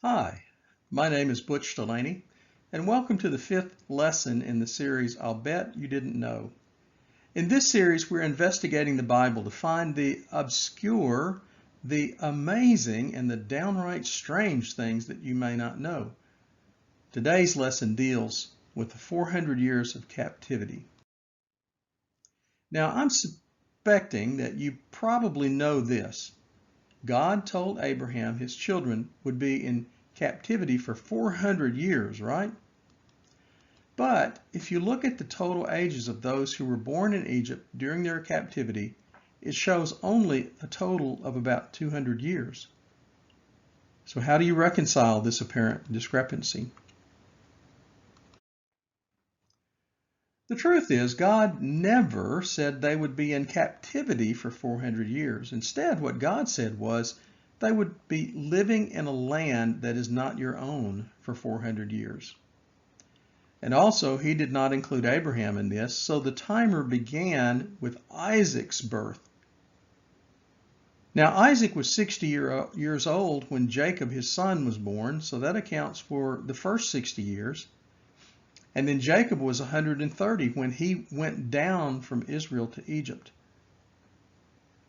Hi, my name is Butch Delaney, and welcome to the fifth lesson in the series I'll Bet You Didn't Know. In this series, we're investigating the Bible to find the obscure, the amazing, and the downright strange things that you may not know. Today's lesson deals with the 400 years of captivity. Now, I'm suspecting that you probably know this. God told Abraham his children would be in captivity for 400 years, right? But if you look at the total ages of those who were born in Egypt during their captivity, it shows only a total of about 200 years. So how do you reconcile this apparent discrepancy? The truth is, God never said they would be in captivity for 400 years. Instead, what God said was they would be living in a land that is not your own for 400 years. And also, he did not include Abraham in this, so the timer began with Isaac's birth. Now, Isaac was 60 years old when Jacob, his son, was born, so that accounts for the first 60 years. And then Jacob was 130 when he went down from Israel to Egypt.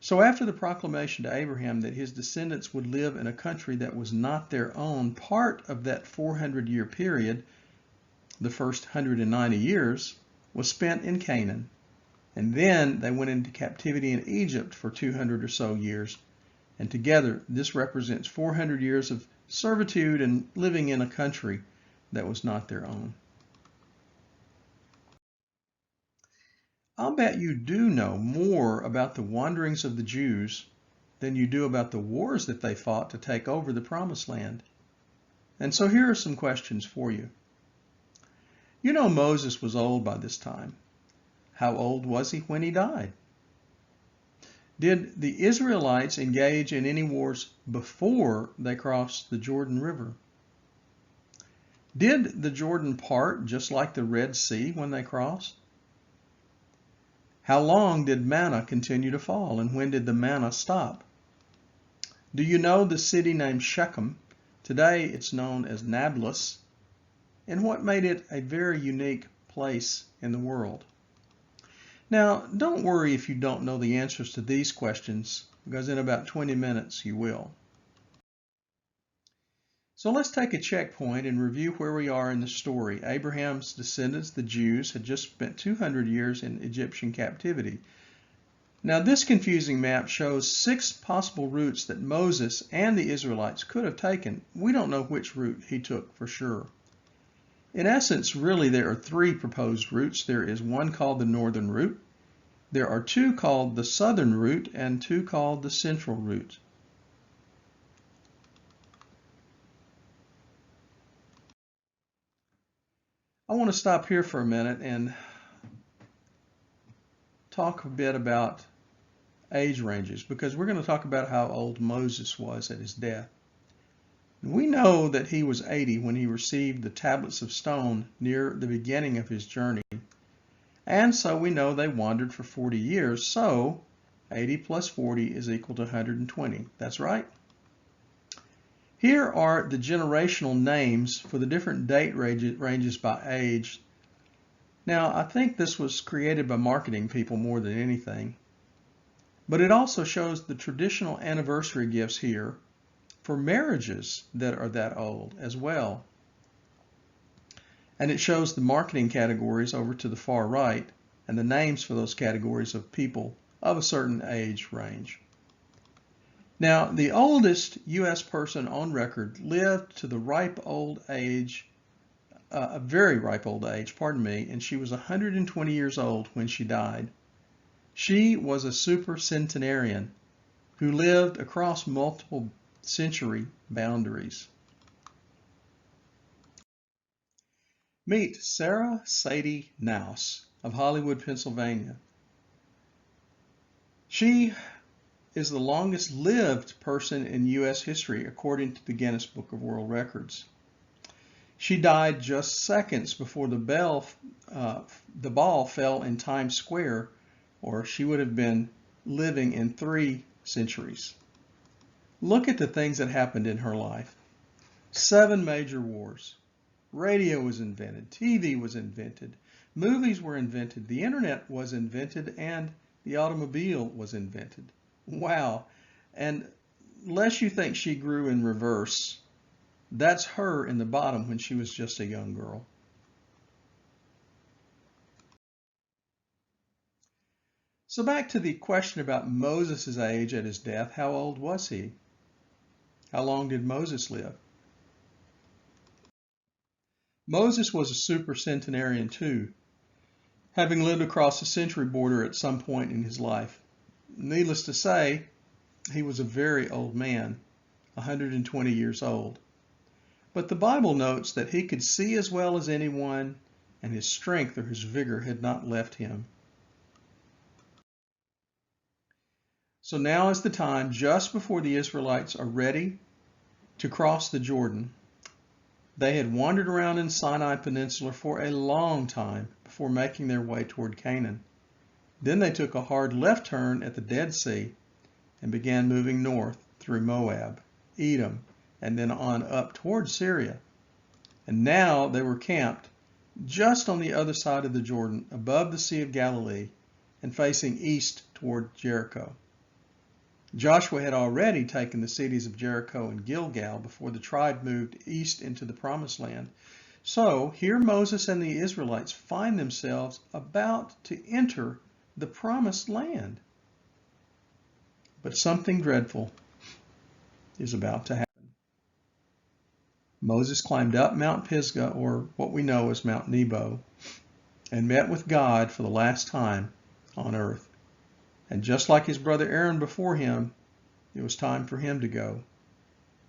So after the proclamation to Abraham that his descendants would live in a country that was not their own, part of that 400-year period, the first 190 years, was spent in Canaan. And then they went into captivity in Egypt for 200 or so years. And together, this represents 400 years of servitude and living in a country that was not their own. I'll bet you do know more about the wanderings of the Jews than you do about the wars that they fought to take over the Promised Land. And so here are some questions for you. You know Moses was old by this time. How old was he when he died? Did the Israelites engage in any wars before they crossed the Jordan River? Did the Jordan part just like the Red Sea when they crossed? How long did manna continue to fall, and when did the manna stop? Do you know the city named Shechem? Today it's known as Nablus. And what made it a very unique place in the world? Now, don't worry if you don't know the answers to these questions, because in about 20 minutes you will. So let's take a checkpoint and review where we are in the story. Abraham's descendants, the Jews, had just spent 200 years in Egyptian captivity. Now, this confusing map shows 6 possible routes that Moses and the Israelites could have taken. We don't know which route he took for sure. In essence, really, there are 3 proposed routes. There is one called the northern route. There are 2 called the southern route and 2 called the central route. I want to stop here for a minute and talk a bit about age ranges, because we're going to talk about how old Moses was at his death. We know that he was 80 when he received the tablets of stone near the beginning of his journey. And so we know they wandered for 40 years, so 80 plus 40 is equal to 120. That's right. Here are the generational names for the different date ranges by age. Now, I think this was created by marketing people more than anything. But it also shows the traditional anniversary gifts here for marriages that are that old as well. And it shows the marketing categories over to the far right and the names for those categories of people of a certain age range. Now, the oldest U.S. person on record lived to the ripe old age, a very ripe old age, pardon me, and she was 120 years old when she died. She was a supercentenarian who lived across multiple century boundaries. Meet Sarah Sadie Naus of Hollywood, Pennsylvania. She is the longest lived person in U.S. history according to the Guinness Book of World Records. She died just seconds before the ball fell in Times Square, or she would have been living in 3 centuries. Look at the things that happened in her life. 7 major wars. Radio was invented, TV was invented, movies were invented, the internet was invented, and the automobile was invented. Wow. And unless you think she grew in reverse, that's her in the bottom when she was just a young girl. So back to the question about Moses' age at his death. How old was he? How long did Moses live? Moses was a supercentenarian too, having lived across the century border at some point in his life. Needless to say, he was a very old man, 120 years old. But the Bible notes that he could see as well as anyone, and his strength or his vigor had not left him. So now is the time, just before the Israelites are ready to cross the Jordan. They had wandered around in Sinai Peninsula for a long time before making their way toward Canaan. Then they took a hard left turn at the Dead Sea and began moving north through Moab, Edom, and then on up toward Syria. And now they were camped just on the other side of the Jordan, above the Sea of Galilee, and facing east toward Jericho. Joshua had already taken the cities of Jericho and Gilgal before the tribe moved east into the Promised Land. So here Moses and the Israelites find themselves about to enter the Promised Land. But something dreadful is about to happen. Moses climbed up Mount Pisgah, or what we know as Mount Nebo, and met with God for the last time on earth. And just like his brother Aaron before him, it was time for him to go.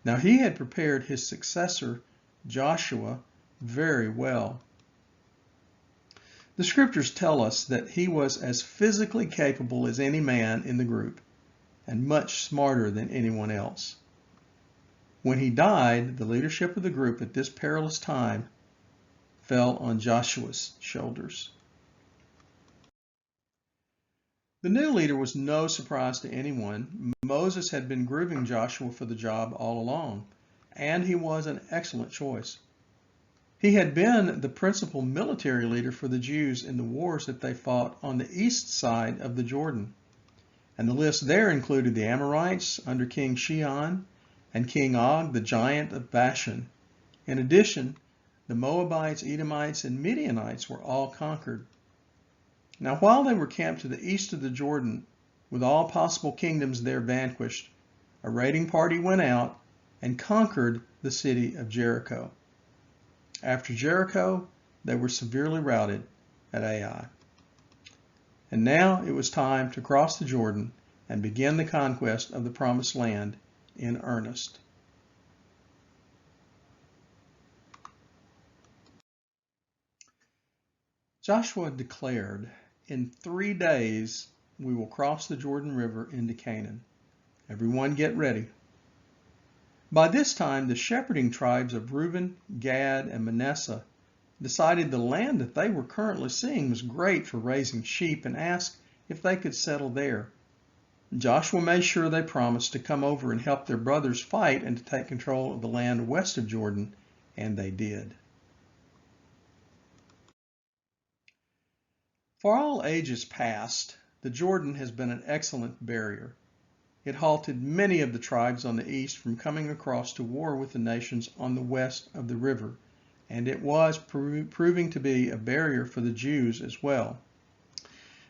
Now he had prepared his successor, Joshua, very well. The scriptures tell us that he was as physically capable as any man in the group, and much smarter than anyone else. When he died, the leadership of the group at this perilous time fell on Joshua's shoulders. The new leader was no surprise to anyone. Moses had been grooming Joshua for the job all along, and he was an excellent choice. He had been the principal military leader for the Jews in the wars that they fought on the east side of the Jordan. And the list there included the Amorites under King Sihon and King Og, the giant of Bashan. In addition, the Moabites, Edomites, and Midianites were all conquered. Now, while they were camped to the east of the Jordan, with all possible kingdoms there vanquished, a raiding party went out and conquered the city of Jericho. After Jericho, they were severely routed at Ai. And now it was time to cross the Jordan and begin the conquest of the Promised Land in earnest. Joshua declared, "In 3 days we will cross the Jordan River into Canaan. Everyone get ready." By this time, the shepherding tribes of Reuben, Gad, and Manasseh decided the land that they were currently seeing was great for raising sheep and asked if they could settle there. Joshua made sure they promised to come over and help their brothers fight and to take control of the land west of Jordan, and they did. For all ages past, the Jordan has been an excellent barrier. It halted many of the tribes on the east from coming across to war with the nations on the west of the river, and it was proving to be a barrier for the Jews as well.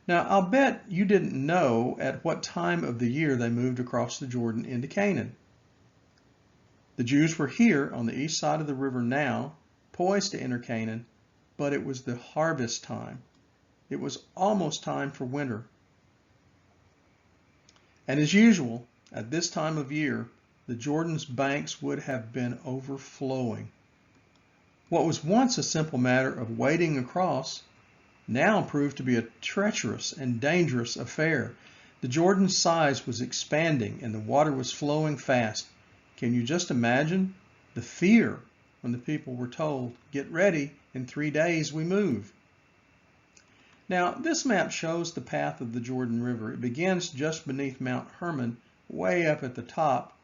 Now, I'll bet you didn't know at what time of the year they moved across the Jordan into Canaan. The Jews were here on the east side of the river now, poised to enter Canaan, but it was the harvest time. It was almost time for winter. And as usual, at this time of year, the Jordan's banks would have been overflowing. What was once a simple matter of wading across now proved to be a treacherous and dangerous affair. The Jordan's size was expanding and the water was flowing fast. Can you just imagine the fear when the people were told, "Get ready, in 3 days we move"? Now, this map shows the path of the Jordan River. It begins just beneath Mount Hermon, way up at the top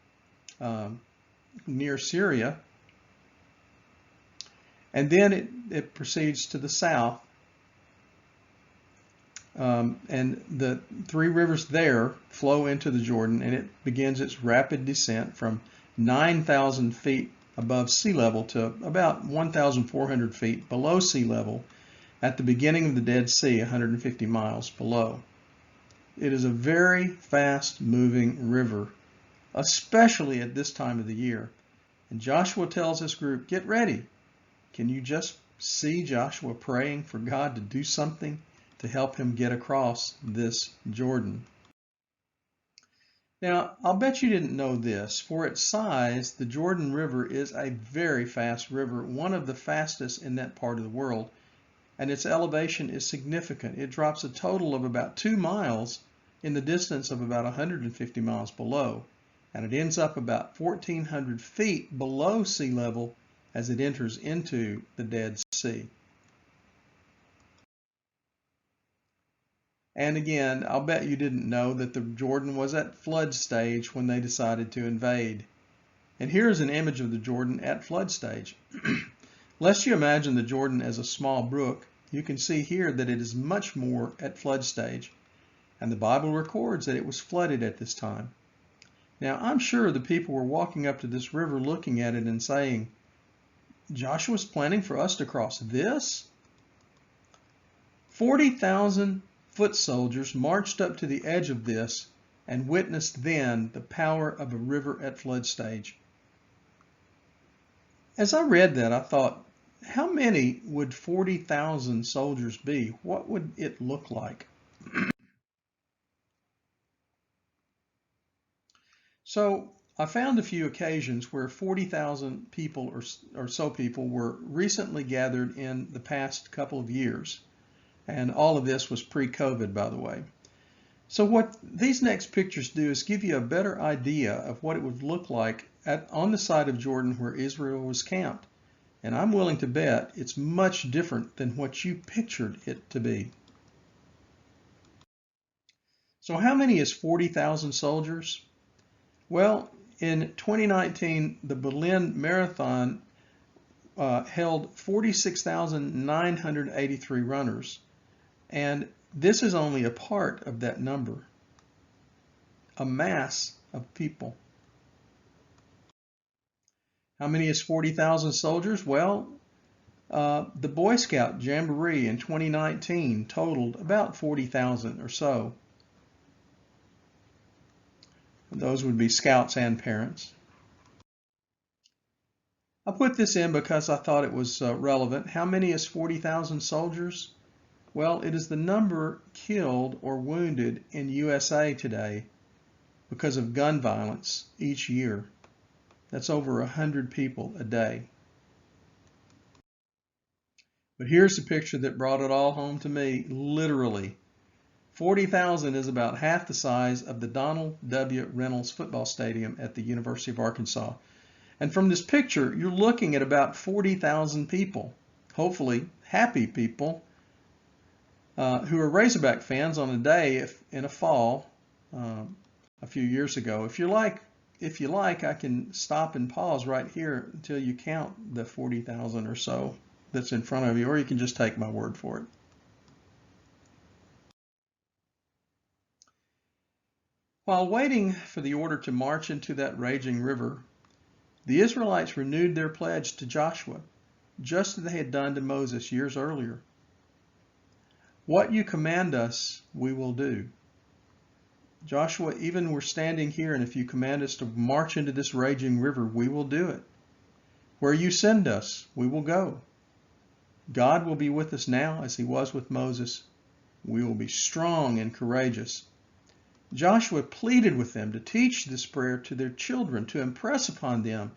near Syria, And then it proceeds to the south. And the three rivers there flow into the Jordan, and it begins its rapid descent from 9,000 feet above sea level to about 1,400 feet below sea level at the beginning of the Dead Sea, 150 miles below. It is a very fast-moving river, especially at this time of the year. And Joshua tells his group, get ready. Can you just see Joshua praying for God to do something to help him get across this Jordan? Now, I'll bet you didn't know this. For its size, the Jordan River is a very fast river, one of the fastest in that part of the world, and its elevation is significant. It drops a total of about 2 miles in the distance of about 150 miles below, and it ends up about 1,400 feet below sea level as it enters into the Dead Sea. And again, I'll bet you didn't know that the Jordan was at flood stage when they decided to invade. And here's an image of the Jordan at flood stage. Lest you imagine the Jordan as a small brook, you can see here that it is much more at flood stage. And the Bible records that it was flooded at this time. Now, I'm sure the people were walking up to this river looking at it and saying, Joshua's planning for us to cross this? 40,000 foot soldiers marched up to the edge of this and witnessed then the power of a river at flood stage. As I read that, I thought, how many would 40,000 soldiers be? What would it look like? So I found a few occasions where 40,000 people or so people were recently gathered in the past couple of years. And all of this was pre-COVID, by the way. So what these next pictures do is give you a better idea of what it would look like on the side of Jordan where Israel was camped. And I'm willing to bet it's much different than what you pictured it to be. So how many is 40,000 soldiers? Well, in 2019, the Berlin Marathon held 46,983 runners. And this is only a part of that number, a mass of people. How many is 40,000 soldiers? Well, the Boy Scout Jamboree in 2019 totaled about 40,000 or so. Those would be scouts and parents. I put this in because I thought it was relevant. How many is 40,000 soldiers? Well, it is the number killed or wounded in USA today because of gun violence each year. That's over 100 people a day. But here's the picture that brought it all home to me, literally. 40,000 is about half the size of the Donald W. Reynolds football stadium at the University of Arkansas. And from this picture, you're looking at about 40,000 people, hopefully happy people, who are Razorback fans on a day in a fall a few years ago. If you like, I can stop and pause right here until you count the 40,000 or so that's in front of you, or you can just take my word for it. While waiting for the order to march into that raging river, the Israelites renewed their pledge to Joshua, just as they had done to Moses years earlier. What you command us, we will do. Joshua, even we're standing here, and if you command us to march into this raging river, we will do it. Where you send us, we will go. God will be with us now as he was with Moses. We will be strong and courageous. Joshua pleaded with them to teach this prayer to their children, to impress upon them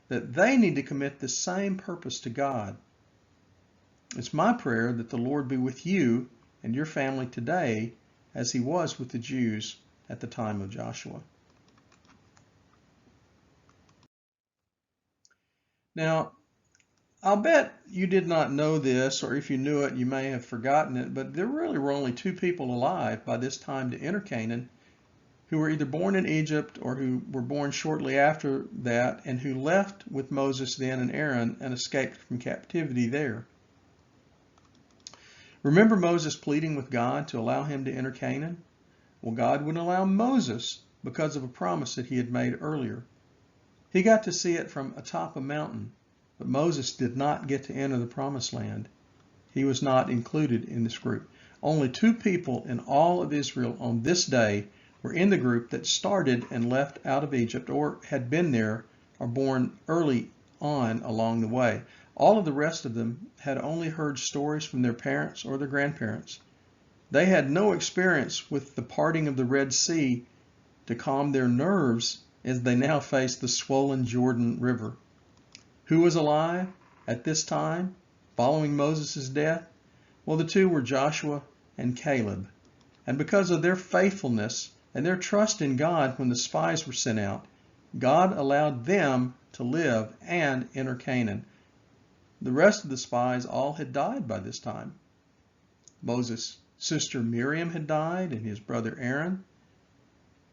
that they need to commit the same purpose to God. It's my prayer that the Lord be with you and your family today as he was with the Jews at the time of Joshua. Now, I'll bet you did not know this, or if you knew it, you may have forgotten it, but there really were only 2 people alive by this time to enter Canaan, who were either born in Egypt or who were born shortly after that, and who left with Moses then and Aaron and escaped from captivity there. Remember Moses pleading with God to allow him to enter Canaan? Well, God wouldn't allow Moses because of a promise that he had made earlier. He got to see it from atop a mountain, but Moses did not get to enter the promised land. He was not included in this group. Only 2 people in all of Israel on this day were in the group that started and left out of Egypt or had been there or born early on along the way. All of the rest of them had only heard stories from their parents or their grandparents. They had no experience with the parting of the Red Sea to calm their nerves as they now faced the swollen Jordan River. Who was alive at this time following Moses' death? Well, the 2 were Joshua and Caleb. And because of their faithfulness and their trust in God when the spies were sent out, God allowed them to live and enter Canaan. The rest of the spies all had died by this time. Moses' sister Miriam had died and his brother Aaron.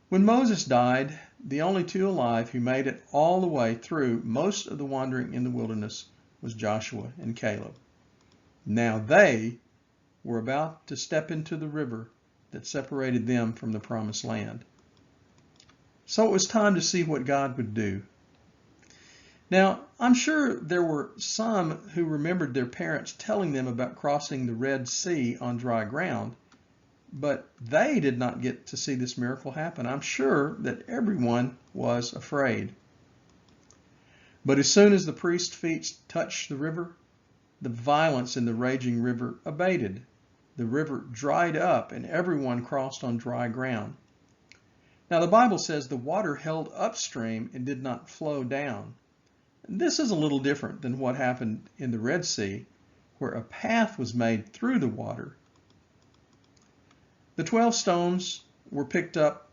When Moses died, the only 2 alive who made it all the way through most of the wandering in the wilderness was Joshua and Caleb. Now they were about to step into the river that separated them from the promised land. So it was time to see what God would do. Now, I'm sure there were some who remembered their parents telling them about crossing the Red Sea on dry ground, but they did not get to see this miracle happen. I'm sure that everyone was afraid. But as soon as the priest's feet touched the river, the violence in the raging river abated. The river dried up and everyone crossed on dry ground. Now the Bible says the water held upstream and did not flow down. This is a little different than what happened in the Red Sea, where a path was made through the water. The 12 stones were picked up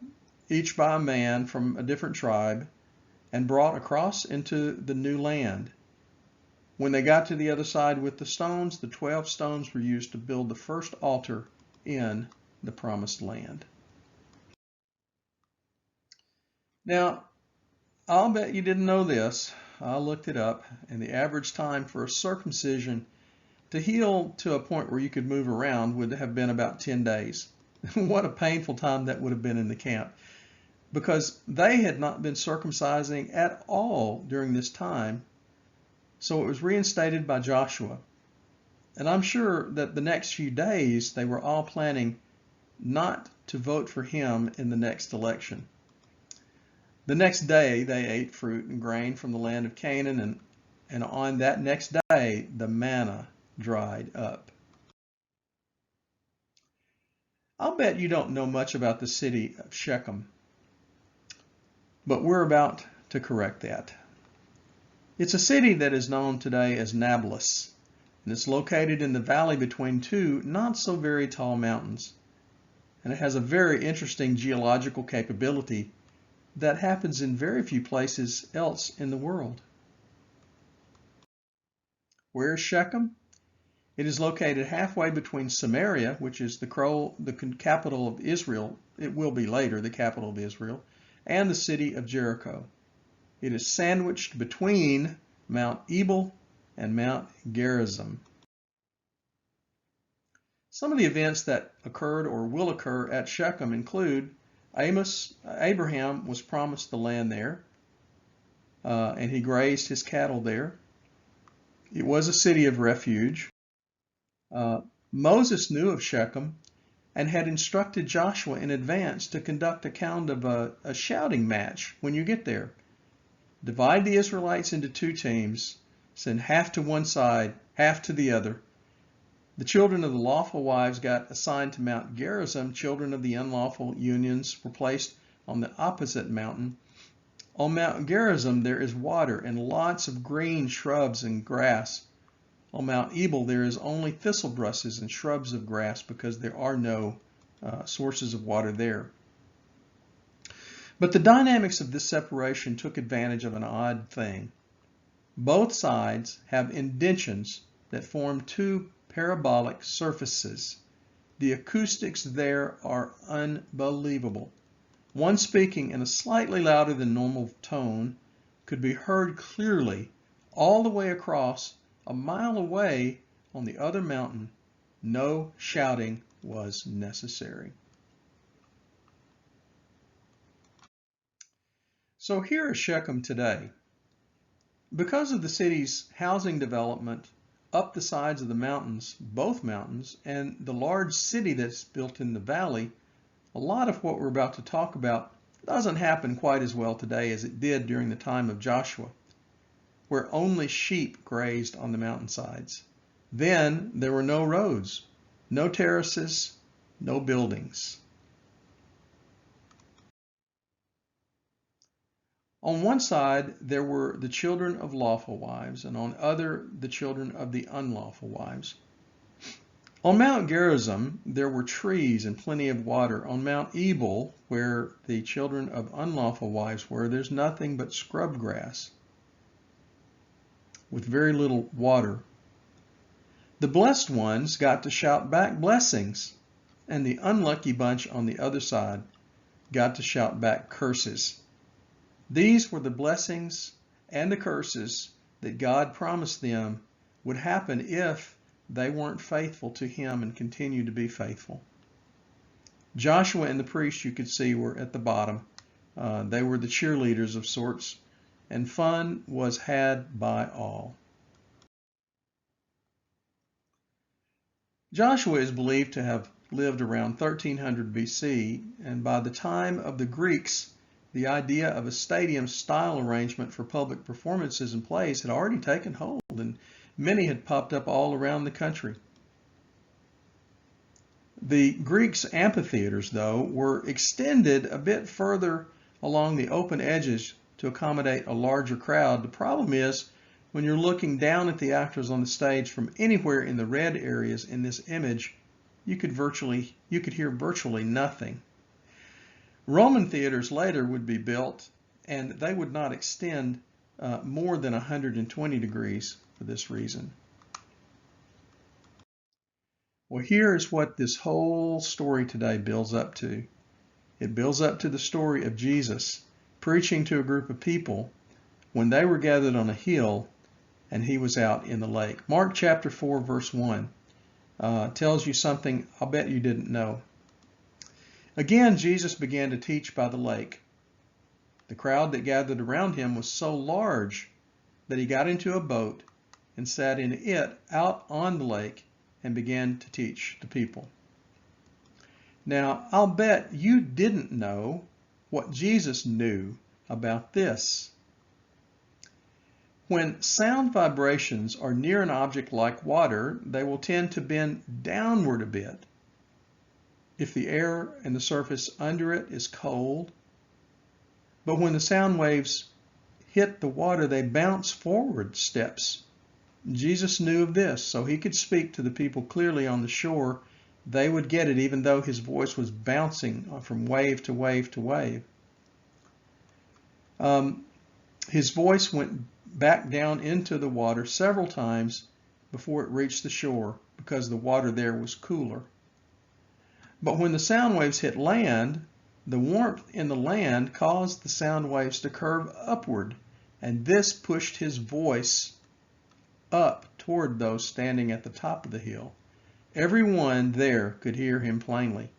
each by a man from a different tribe and brought across into the new land. When they got to the other side with the stones, the 12 stones were used to build the first altar in the promised land. Now, I'll bet you didn't know this. I looked it up, and the average time for a circumcision to heal to a point where you could move around would have been about 10 days. What a painful time that would have been in the camp, because they had not been circumcising at all during this time. So it was reinstated by Joshua. And I'm sure that the next few days they were all planning not to vote for him in the next election. The next day they ate fruit and grain from the land of Canaan, and on that next day the manna dried up. I'll bet you don't know much about the city of Shechem, but we're about to correct that. It's a city that is known today as Nablus, and it's located in the valley between 2 not so very tall mountains. And it has a very interesting geological capability that happens in very few places else in the world. Where is Shechem? It is located halfway between Samaria, which is the capital of Israel. It will be later the capital of Israel, and the city of Jericho. It is sandwiched between Mount Ebal and Mount Gerizim. Some of the events that occurred or will occur at Shechem include Abraham was promised the land there, and he grazed his cattle there. It was a city of refuge. Moses knew of Shechem and had instructed Joshua in advance to conduct a kind of a shouting match when you get there. Divide the Israelites into 2 teams, send half to one side, half to the other. The children of the lawful wives got assigned to Mount Gerizim. Children of the unlawful unions were placed on the opposite mountain. On Mount Gerizim there is water and lots of green shrubs and grass. On Mount Ebal there is only thistle brushes and shrubs of grass because there are no sources of water there. But the dynamics of this separation took advantage of an odd thing. Both sides have indentions that form 2 parabolic surfaces. The acoustics there are unbelievable. One speaking in a slightly louder than normal tone could be heard clearly all the way across a mile away on the other mountain. No shouting was necessary. So here is Shechem today. Because of the city's housing development up the sides of the mountains, both mountains, and the large city that's built in the valley, a lot of what we're about to talk about doesn't happen quite as well today as it did during the time of Joshua, where only sheep grazed on the mountainsides. Then there were no roads, no terraces, no buildings. On one side, there were the children of lawful wives, and on other, the children of the unlawful wives. On Mount Gerizim, there were trees and plenty of water. On Mount Ebal, where the children of unlawful wives were, there's nothing but scrub grass with very little water. The blessed ones got to shout back blessings, and the unlucky bunch on the other side got to shout back curses. These were the blessings and the curses that God promised them would happen if they weren't faithful to him and continued to be faithful. Joshua and the priests, you could see, were at the bottom. They were the cheerleaders of sorts, and fun was had by all. Joshua is believed to have lived around 1300 BC, and by the time of the Greeks, the idea of a stadium-style arrangement for public performances and plays had already taken hold, and many had popped up all around the country. The Greeks' amphitheaters, though, were extended a bit further along the open edges to accommodate a larger crowd. The problem is, when you're looking down at the actors on the stage from anywhere in the red areas in this image, you could hear virtually nothing. Roman theaters later would be built, and they would not extend more than 120 degrees for this reason. Well, here's what this whole story today builds up to. It builds up to the story of Jesus preaching to a group of people when they were gathered on a hill and he was out in the lake. Mark chapter 4, verse 1 tells you something I'll bet you didn't know. Again, Jesus began to teach by the lake. The crowd that gathered around him was so large that he got into a boat and sat in it out on the lake and began to teach the people. Now, I'll bet you didn't know what Jesus knew about this. When sound vibrations are near an object like water, they will tend to bend downward a bit if the air and the surface under it is cold. But when the sound waves hit the water, they bounce forward steps. Jesus knew of this, so he could speak to the people clearly on the shore. They would get it even though his voice was bouncing from wave to wave to wave. His voice went back down into the water several times before it reached the shore because the water there was cooler. But when the sound waves hit land, the warmth in the land caused the sound waves to curve upward, and this pushed his voice up toward those standing at the top of the hill. Everyone there could hear him plainly.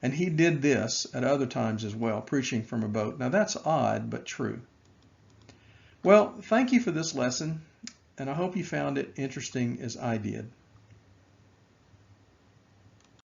And he did this at other times as well, preaching from a boat. Now that's odd, but true. Well, thank you for this lesson, and I hope you found it interesting as I did.